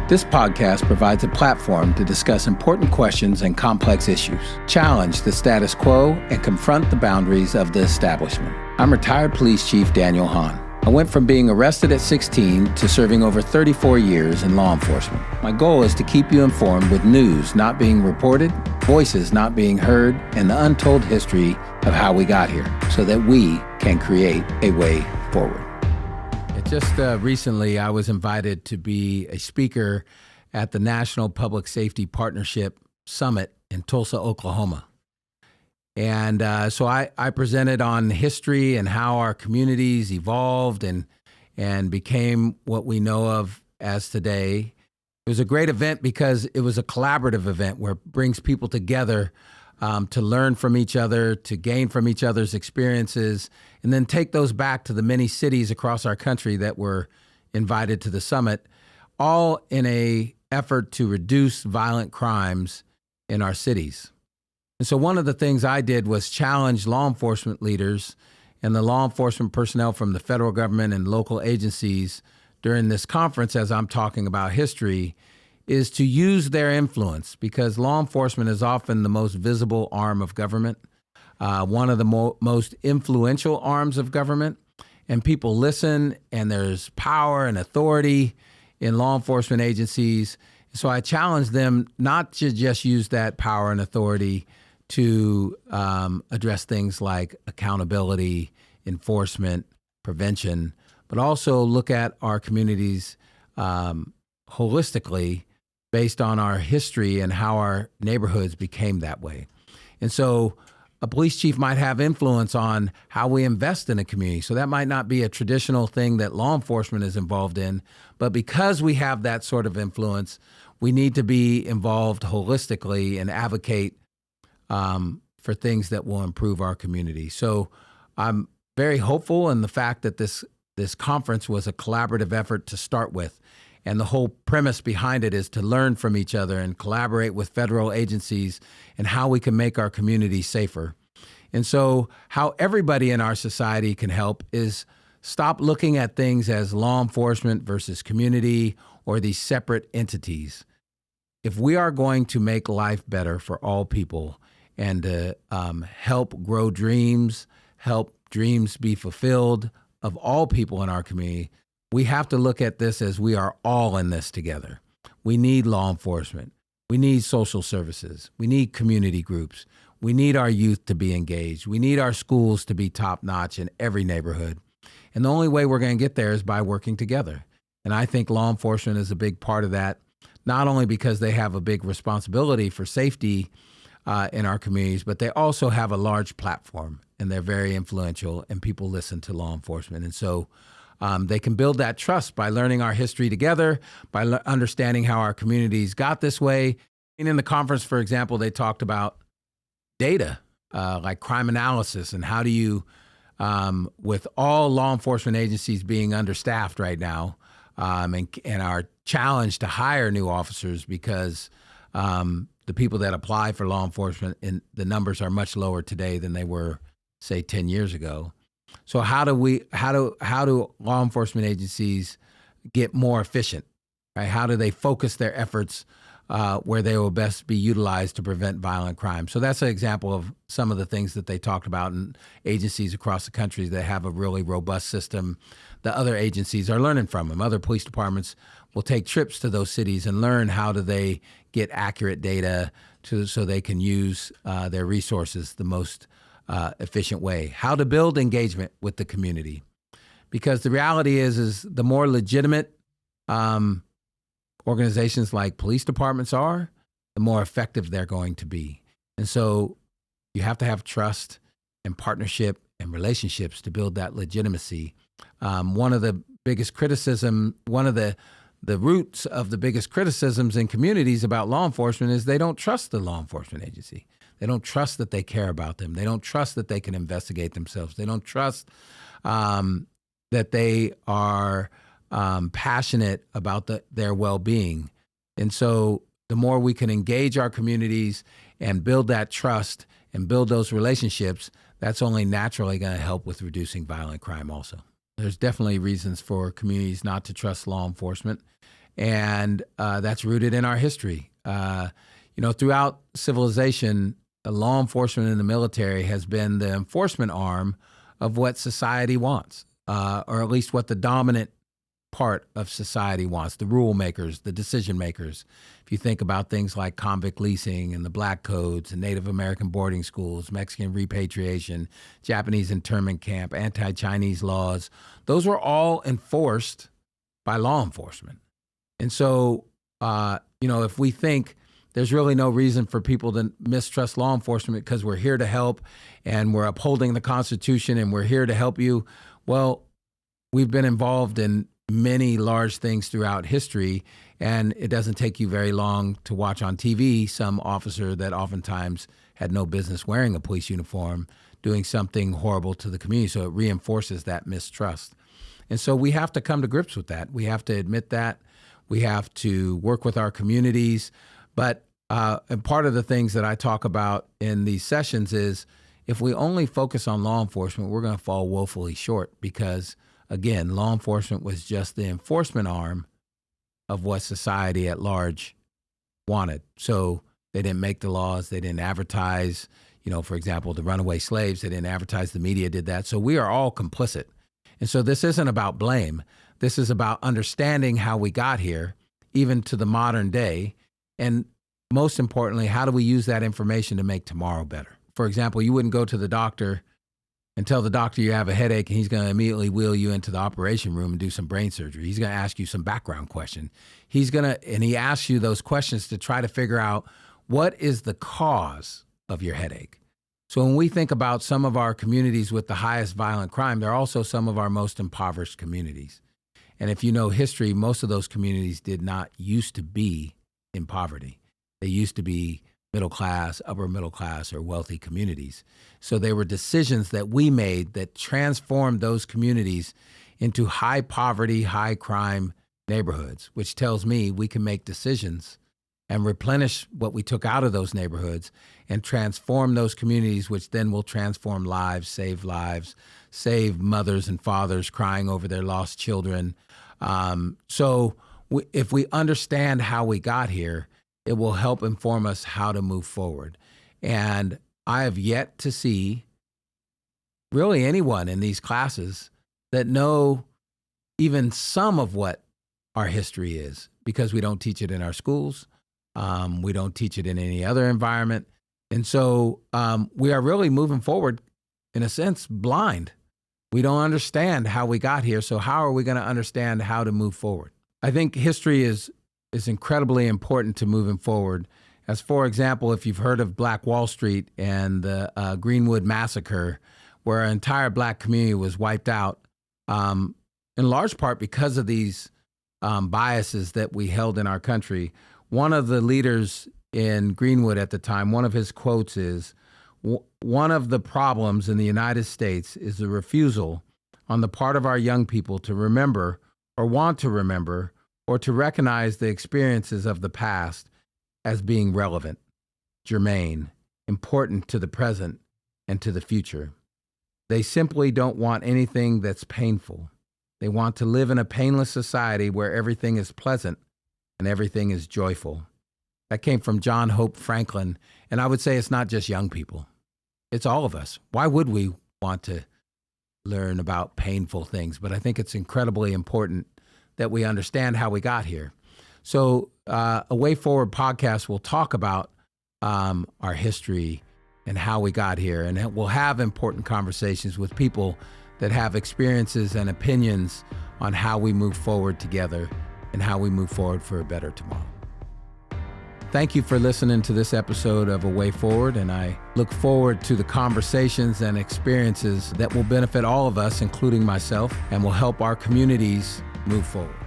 This podcast provides a platform to discuss important questions and complex issues, challenge the status quo, and confront the boundaries of the establishment. I'm retired Police Chief Daniel Hahn. I went from being arrested at 16 to serving over 34 years in law enforcement. My goal is to keep you informed with news not being reported, voices not being heard, and the untold history of how we got here so that we can create a way forward. Just recently, I was invited to be a speaker at the National Public Safety Partnership Summit in Tulsa, Oklahoma. And so I presented on history and how our communities evolved and became what we know of as today. It was a great event because it was a collaborative event where it brings people together to learn from each other, to gain from each other's experiences, and then take those back to the many cities across our country that were invited to the summit, all in an effort to reduce violent crimes in our cities. And so one of the things I did was challenge law enforcement leaders and the law enforcement personnel from the federal government and local agencies during this conference, as I'm talking about history, is to use their influence, because law enforcement is often the most visible arm of government, one of the most influential arms of government, and people listen, and there's power and authority in law enforcement agencies. So I challenge them not to just use that power and authority to address things like accountability, enforcement, prevention, but also look at our communities holistically, based on our history and how our neighborhoods became that way. And so a police chief might have influence on how we invest in a community. So that might not be a traditional thing that law enforcement is involved in, but because we have that sort of influence, we need to be involved holistically and advocate for things that will improve our community. So I'm very hopeful in the fact that this conference was a collaborative effort to start with. And the whole premise behind it is to learn from each other and collaborate with federal agencies and how we can make our community safer. And so how everybody in our society can help is stop looking at things as law enforcement versus community or these separate entities. If we are going to make life better for all people and to help grow dreams, help dreams be fulfilled of all people in our community, we have to look at this as we are all in this together. We need law enforcement. We need social services. We need community groups. We need our youth to be engaged. We need our schools to be top-notch in every neighborhood. And the only way we're going to get there is by working together. And I think law enforcement is a big part of that, not only because they have a big responsibility for safety in our communities, but they also have a large platform, and they're very influential, and people listen to law enforcement. And so they can build that trust by learning our history together, by understanding how our communities got this way. And in the conference, for example, they talked about data, like crime analysis, and how do you, with all law enforcement agencies being understaffed right now, and our challenge to hire new officers because the people that apply for law enforcement, and the numbers are much lower today than they were, say, 10 years ago. So how do law enforcement agencies get more efficient, right? How do they focus their efforts where they will best be utilized to prevent violent crime? So that's an example of some of the things that they talked about in agencies across the country that have a really robust system. The other agencies are learning from them. Other police departments will take trips to those cities and learn how do they get accurate data so they can use their resources the most efficient way. How to build engagement with the community. Because the reality is the more legitimate organizations like police departments are, the more effective they're going to be. And so you have to have trust and partnership and relationships to build that legitimacy. One of the roots of the biggest criticisms in communities about law enforcement is they don't trust the law enforcement agency. They don't trust that they care about them. They don't trust that they can investigate themselves. They don't trust that they are passionate about their well-being. And so the more we can engage our communities and build that trust and build those relationships, that's only naturally going to help with reducing violent crime also. There's definitely reasons for communities not to trust law enforcement. And that's rooted in our history. Throughout civilization, law enforcement in the military has been the enforcement arm of what society wants, or at least what the dominant part of society wants, the rule makers, the decision makers. If you think about things like convict leasing and the black codes and Native American boarding schools, Mexican repatriation, Japanese internment camp, anti-Chinese laws, those were all enforced by law enforcement. And so, if we think there's really no reason for people to mistrust law enforcement because we're here to help and we're upholding the Constitution and we're here to help you, well, we've been involved in many large things throughout history, and it doesn't take you very long to watch on TV some officer that oftentimes had no business wearing a police uniform doing something horrible to the community. So it reinforces that mistrust. And so we have to come to grips with that. We have to admit that. We have to work with our communities. But and part of the things that I talk about in these sessions is if we only focus on law enforcement, we're going to fall woefully short because, again, law enforcement was just the enforcement arm of what society at large wanted. So they didn't make the laws. They didn't advertise, for example, the runaway slaves. They didn't advertise. The media did that. So we are all complicit. And so this isn't about blame. This is about understanding how we got here, even to the modern day. And most importantly, how do we use that information to make tomorrow better? For example, you wouldn't go to the doctor and tell the doctor you have a headache and he's going to immediately wheel you into the operation room and do some brain surgery. He's going to ask you some background question. And he asks you those questions to try to figure out what is the cause of your headache. So when we think about some of our communities with the highest violent crime, they're also some of our most impoverished communities. And if you know history, most of those communities did not used to be in poverty. They used to be middle class, upper middle class, or wealthy communities. So they were decisions that we made that transformed those communities into high poverty, high crime neighborhoods, which tells me we can make decisions and replenish what we took out of those neighborhoods and transform those communities, which then will transform lives, save mothers and fathers crying over their lost children. If we understand how we got here, it will help inform us how to move forward. And I have yet to see really anyone in these classes that know even some of what our history is, because we don't teach it in our schools. We don't teach it in any other environment. And so we are really moving forward, in a sense, blind. We don't understand how we got here. So how are we going to understand how to move forward? I think history is incredibly important to moving forward. As for example, if you've heard of Black Wall Street and the Greenwood Massacre, where an entire black community was wiped out, in large part because of these biases that we held in our country. One of the leaders in Greenwood at the time, one of his quotes is, "One of the problems in the United States is the refusal on the part of our young people to remember or want to remember or to recognize the experiences of the past as being relevant, germane, important to the present and to the future. They simply don't want anything that's painful. They want to live in a painless society where everything is pleasant and everything is joyful." That came from John Hope Franklin. And I would say it's not just young people. It's all of us. Why would we want to learn about painful things? But I think it's incredibly important that we understand how we got here. So A Way Forward podcast will talk about our history and how we got here. And we'll have important conversations with people that have experiences and opinions on how we move forward together and how we move forward for a better tomorrow. Thank you for listening to this episode of A Way Forward, and I look forward to the conversations and experiences that will benefit all of us, including myself, and will help our communities move forward.